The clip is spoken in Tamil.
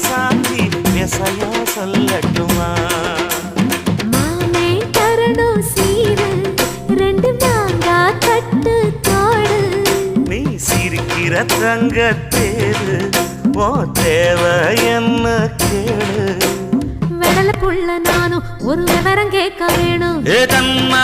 சாந்தி விசையா சொல்லட்டுமா? மாமே தரணும் சீரு ரெண்டு மாங்கா கட்டு தோடு. நீ சிரிக்கிற தங்க தேரு ஓ தேவை என்ன கேளு. வெடல புள்ள நானும் ஒரு விவரம் கேட்க வேணும். ஏ தன்ன